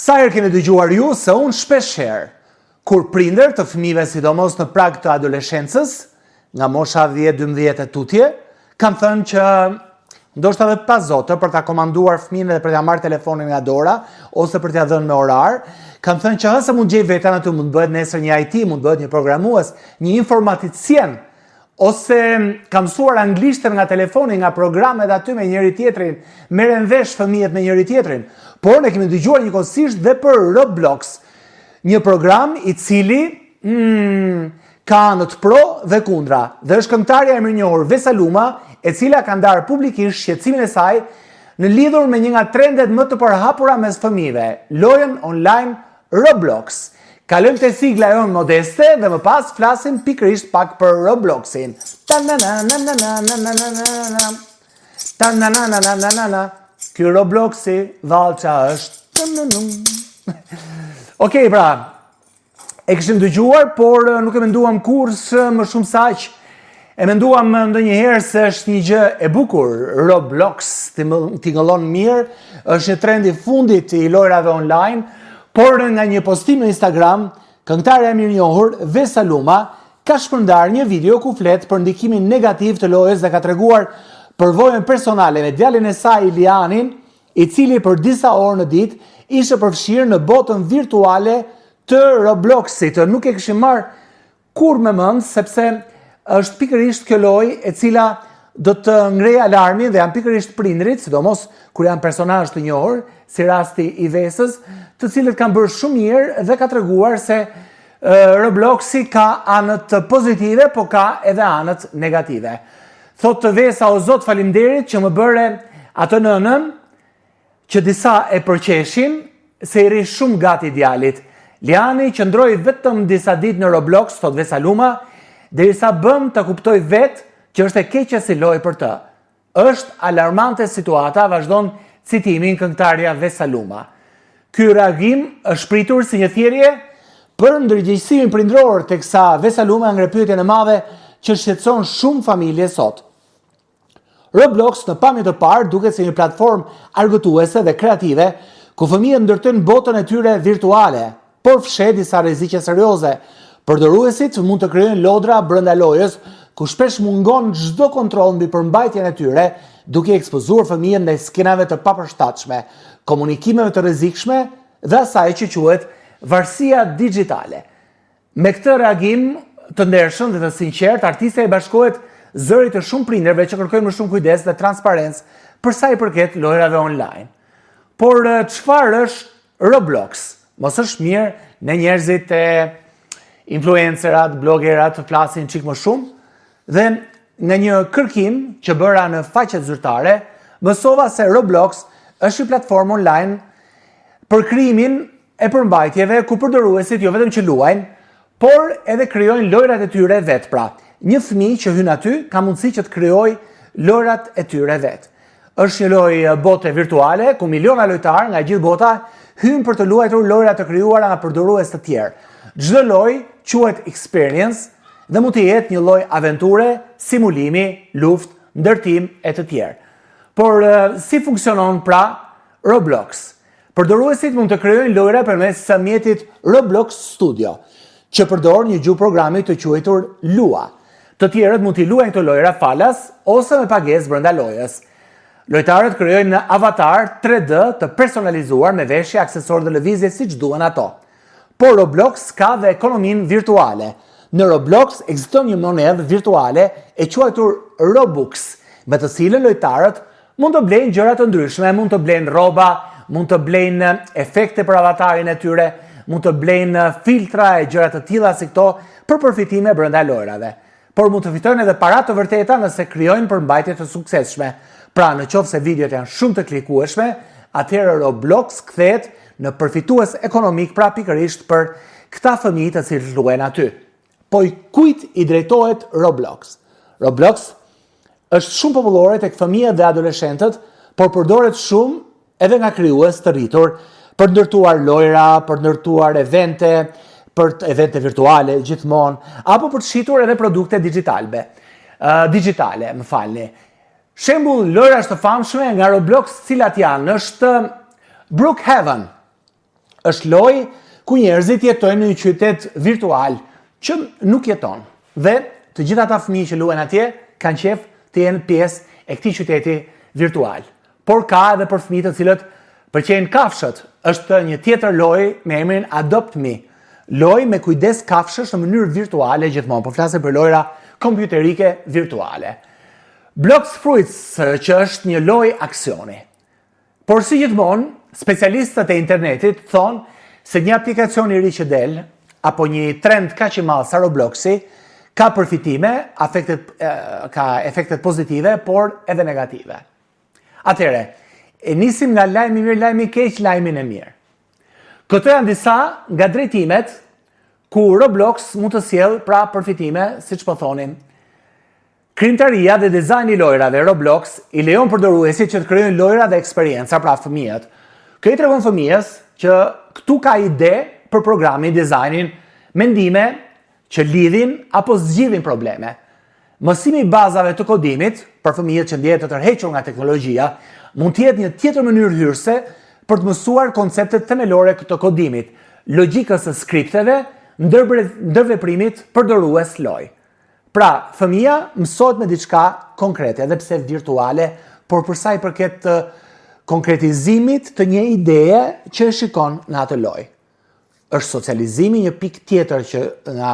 Sa herë keni dëgjuar ju se unë shpeshherë, kur prindër të fëmijëve sidomos në prag të adoleshencës, nga mosha 10-12 e tutje, kam thënë që ndoshta edhe pas zotë për ta komanduar fëmijën dhe për t'ia marrë telefonin nga dora ose për t'ia dhënë me orar, kam thënë që ose mund gjej veten aty, mund bëhet nesër një IT, mund bëhet një programues, një informaticien, ose kam mësuar anglishtën nga telefoni, nga programet aty me njëri tjetrin, merren vesh fëmijët me njëri tjetrin. Por ne kemi dëgjuar njëkohësisht dhe për Roblox, një program i cili ka anët pro dhe kundra. Dhe është këngëtarja e mirënjohur Vesaluma, e cila ka ndarë publikisht shqetësimin e saj në lidhur me një nga trendet më të përhapura mes fëmijëve, lojën online Roblox. Kalojmë te sigla jonë modeste dhe më pas flasim pikërisht pak për Robloxin. Ky Robloxi vallça është. Okej, pra, e kishim dëgjuar, por nuk e menduam kurrë më shumë saq. E menduam ndonjëherë se është një gjë e bukur. Roblox tingëllon mirë, është një trend i fundit i lojrave online, por nga një postim në Instagram, këngëtarja e mirënjohur Vesaluma ka shpërndar një video ku flet për ndikimin negativ të lojës dhe ka treguar përvojën personale me djalin e saj Ilianin, i cili për disa orë në ditë ishte përfshirë në botën virtuale të Robloxit. Nuk e kishim marrë kur me mend, sepse është pikërisht kjo lojë e cila do të ngrej alarmin dhe janë pikërisht prindrit, sidomos kur janë personazh të njohur, si rasti i Vesës, të cilët kanë bërë shumë mirë dhe ka treguar se Robloxi ka anët pozitive, po ka edhe anët negative. Thotë Vesa, o Zot, faleminderit që më bëre atë nënën që disa e përqeshin, se i ri shumë gati djalit. Liani qëndroi vetëm disa ditë në Roblox, thot Vesaluma, derisa bëm të kuptoj vetë që është e keqja si lojë për të. Është alarmante situata, vazhdon citimin këngëtarja Vesaluma. Ky reagim është shpritur si një thirrje për ndërgjegjësimin prindror, teksa Vesaluma ngre pyetjen e madhe që shqetëson shumë familje sot. Roblox në pamje të parë duket si një platformë argëtuese dhe kreative, ku fëmijët ndërtojnë botën e tyre virtuale, por fshet disa rreziqe serioze. Përdoruesit mund të krijojnë lodra brenda lojës, ku shpesh mungon çdo kontroll mbi përmbajtjen e tyre, duke ekspozuar fëmijët ndaj skenave të papërshtatshme, komunikimeve të rrezikshme dhe asaj që quhet varësia digjitale. Me këtë reagim të ndershëm dhe të sinqert, artistja i bashkohet zërit të shumë prindërve që kërkojnë më shumë kujdes dhe transparencë për sa i përket lojrave online. Por çfarë është Roblox? Mos është mirë ne njerëzit e influencerat, blogerat të flasin çik më shumë, dhe në një kërkim që bëra në faqet zyrtare, mësova se Roblox është një platformë online për krijimin e përmbajtjeve ku përdoruesit jo vetëm që luajnë, por edhe krijojnë lojrat e tyre vetë. Pra, një fëmijë që hyn aty ka mundësi që të krijojë lojrat e tyre vetë. Është një lojë bote virtuale ku miliona lojtarë nga gjithë bota hynë për të luajtur lojrat të krijuara nga përdorues të tjerë. Çdo lojë quhet experience dhe mund të jetë një lloj aventure, simulimi, luftë, ndërtim e të tjerë. Por si funksionon pra Roblox? Përdoruesit mund të krijojnë lojra përmes mjetit Roblox Studio, që përdor një gjuhë programi të quajtur Lua. Të tjerët mund t'i luajnë këto lojra falas ose me pagesë brenda lojës. Lojtarët krijojnë në avatar 3D të personalizuar me veshje, aksesorë dhe lëvizje siç duan ato. Por Roblox ka dhe ekonominë virtuale. Në Roblox ekziston një monedhë virtuale e quajtur Robux, me të cilën lojtarët mund të blejnë gjëra të ndryshme, mund të blejnë rroba, mund të blejnë efekte për avatarin e tyre, mund të blejnë filtra e gjëra të tilla si këto për përfitime brenda lojrave. Por mund të fitojnë edhe para të vërteta nëse krijojnë përmbajtje të suksesshme. Pra, në qoftë se videot janë shumë të klikueshme, atëherë Roblox kthehet në përfitues ekonomik, pra pikërisht për këta fëmijë të cilët luajnë aty. Po kujt i drejtohet Roblox? Roblox është shumë popullore tek fëmijët dhe adoleshentët, por përdoret shumë edhe nga krijues të rritur për ndërtuar lojra, për ndërtuar evente, për evente virtuale gjithmonë, apo për të shitur edhe produkte digjitale. Shembull lojrash të famshme nga Roblox cilat janë, është Brookhaven, është lojë ku njerëzit jetojnë në një qytet virtual që nuk jeton. Dhe të gjitha ata fëmijë që luajnë atje kanë qejf të jenë pjesë e këtij qyteti virtual. Por ka edhe për fëmijë të cilët pëlqejnë kafshët. Është një tjetër lojë me emrin Adopt Me. Lojë me kujdes kafshësh në mënyrë virtuale gjithmonë, po flasim për lojra kompjuterike virtuale. Blox Fruits, që është një lojë aksioni. Por si gjithmonë, specialistët e internetit thonë se një aplikacion i ri që del, apo një trend kaq i madh sa Robloxi, ka përfitime, ka efektet pozitive, por edhe negative. Atëre, e nisim nga lajmi mirë, lajmi keq, lajmin e mirë. Këto janë disa nga drejtimet ku Roblox mund të sjellë pra përfitime, siç po thonim. Krijimtaria dhe dizajni i lojrave Roblox i lejon përdoruesit që të krijojnë lojra dhe eksperienca pra fëmijët. Kjo i tregon fëmijës që këtu ka ide për programin, dizajnin, mendime që lidhin apo zgjidhin probleme. Mësimi i bazave të kodimit për fëmijët që ndjehet të tërhequr nga teknologjia mund të jetë një tjetër mënyrë hyrëse për të mësuar konceptet themelore të kodimit, logjikës së skripteve, ndërveprimit përdorues lojë. Pra, fëmia mësohet me diçka konkrete, edhe pse virtuale, por për sa i përket konkretizimit të një ideje që e shikon në atë lojë. Është socializimi një pikë tjetër që nga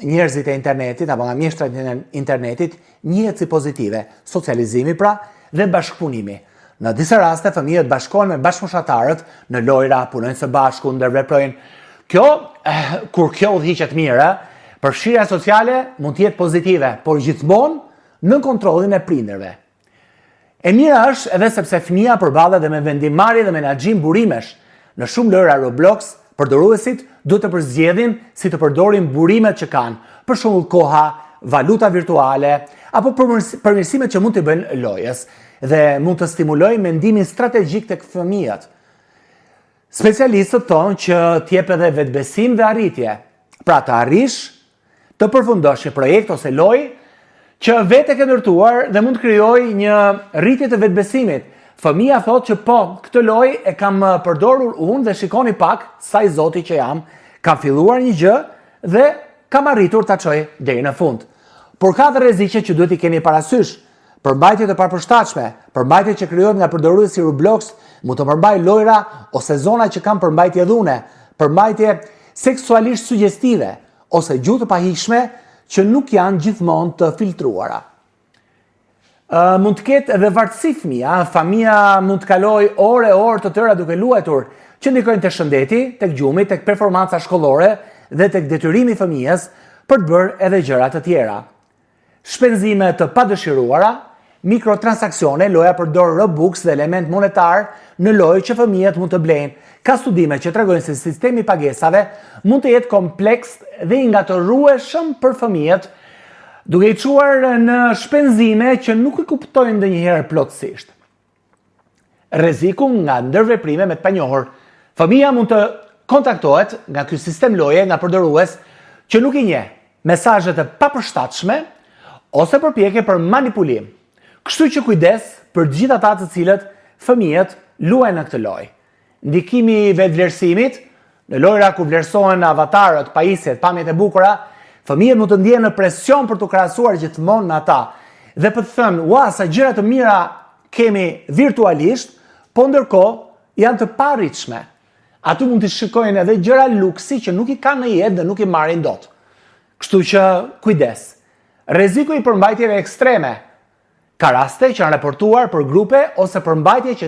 njerëzit e internetit apo nga mjeshtrat e internetit njihet si pozitive, socializimi pra dhe bashkëpunimi. Në disa raste fëmijët bashkohen me bashkëfushatarët në lojra, punojnë së bashku, ndërveprojnë. Kur kjo udhëhiqet mirë, përfshirja sociale mund të jetë pozitive, por gjithmonë në kontrollin e prindërve. E mira është edhe sepse fëmia përballet dhe me vendimmarrje dhe menaxhim burimesh. Në shumë lojra Roblox, përdoruesit duhet të përzgjedhin si të përdorin burimet që kanë, për shembull koha, valuta virtuale apo përmirësimet që mund të bëjnë lojës dhe mund të stimulojë mendimin strategjik tek fëmijët. Specialistët thonë që t'jep edhe vetbesim dhe arritje. Pra të arrish të përfundosh një projekt ose lojë që vetë ke ndërtuar dhe mund të krijojë një rritje të vetbesimit. Fëmia thotë që po, këtë lojë e kam përdorur unë dhe shikoni pak sa i zoti që jam, kam filluar një gjë dhe kam arritur ta çoj deri në fund. Por ka dhe rreziqe që duhet i keni parasysh. Përmbajtjet e papërshtatshme, përmbajtjet që krijohen nga përdoruesi Roblox, mund të përmbajë lojra ose zona që kanë përmbajtje dhune, përmbajtje seksualisht suggestive ose gjuhë të pahishme që nuk janë gjithmonë të filtruara. Mund të ketë edhe vartësi fëmia, familja mund të kalojë orë të tëra duke luajtur, që ndikojnë tek shëndeti, tek gjumi, tek performanca shkollore dhe tek detyrimi i fëmijës për të bërë edhe gjëra të tjera. Shpenzime të padëshiruara, mikrotransakcione, loja përdor Robux dhe element monetar në lojë që fëmijët mund të blejnë. Ka studime që tregojnë se sistemi i pagesave mund të jetë kompleks dhe i ngatërueshëm për fëmijët, duke i çuar në shpenzime që nuk i kuptojnë ndonjëherë plotësisht. Rreziku nga ndërveprime me të panjohur. Fëmia mund të kontaktohet nga ky sistem loje nga përdorues që nuk i njeh, mesazhe të papërshtatshme ose përpjekje për manipulim. Kështu që kujdes për të gjithë ata të cilët fëmijët luajnë në këtë lojë. Ndikimi i vetvlerësimit, në lojra ku vlerësohen avatarët, pajisjet, pamjet e bukura, fëmijët mund të ndjehen në presion për të krahasuar gjithmonë me ata dhe për të thënë, "Ua, sa gjëra të mira kemi virtualisht", po ndërkohë janë të parritshme. Aty mund të shikojnë edhe gjëra luksi që nuk i kanë në jetë dhe nuk i marrin dot. Kështu që kujdes. Rreziku i përmbajtjeve ekstreme. Ka raste që janë raportuar për grupe ose përmbajtje që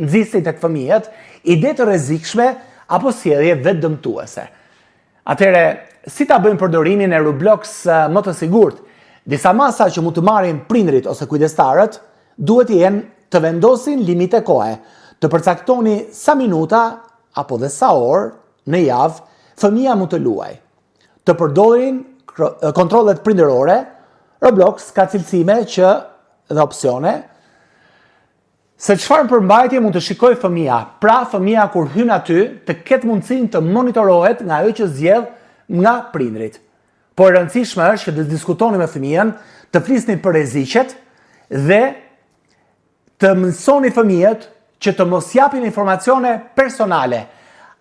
nxisin tek fëmijët, ide të rrezikshme apo sjellje vetë dëmtuese. Atëherë, si ta bëjmë përdorimin e Roblox më të sigurt? Disa masa që mund të marrin prindrit ose kujdestarët duhet të vendosin limite kohe, të përcaktoni sa minuta apo dhe sa orë në javë fëmia mund të luajë. Të përdorin kontrollet prindërore, Roblox ka cilësime dhe opsione se çfarë përmbajtje mund të shikojë fëmia. Pra fëmia kur hyn aty të ketë mundësinë të monitorohet nga ajo që zgjedh nga prindrit. Por e rëndësishme është që të diskutoni me fëmijën, të flisni për rreziqet dhe të mësoni fëmijët që të mos japin informacione personale,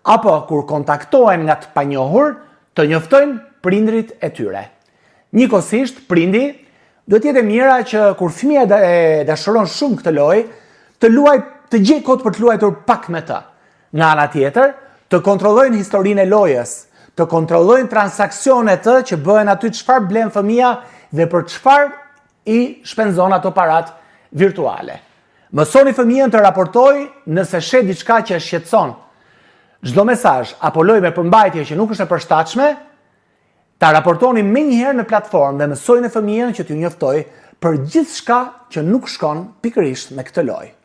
apo kur kontaktohen nga të panjohur, të njoftojnë prindrit e tyre. Njëkohësisht, prindi duhet jetë e mira që kur fëmia e dashuron shumë këtë lojë, të gjej kohë për të luajtur pak me të. Nga ana tjetër, të kontrollojnë historinë e lojës, të kontrollojnë transaksionet që bëhen aty, çfarë blen fëmia dhe për çfarë i shpenzon ato parat virtuale. Mësoni fëmijën të raportojë nëse shet diçka që e shqetëson. Çdo mesazh apo lojë me përmbajtje që nuk është e përshtatshme, ta raportoni menjëherë në platformë dhe mësojeni fëmijën që t'ju njoftojë për gjithçka që nuk shkon pikërisht me këtë lojë.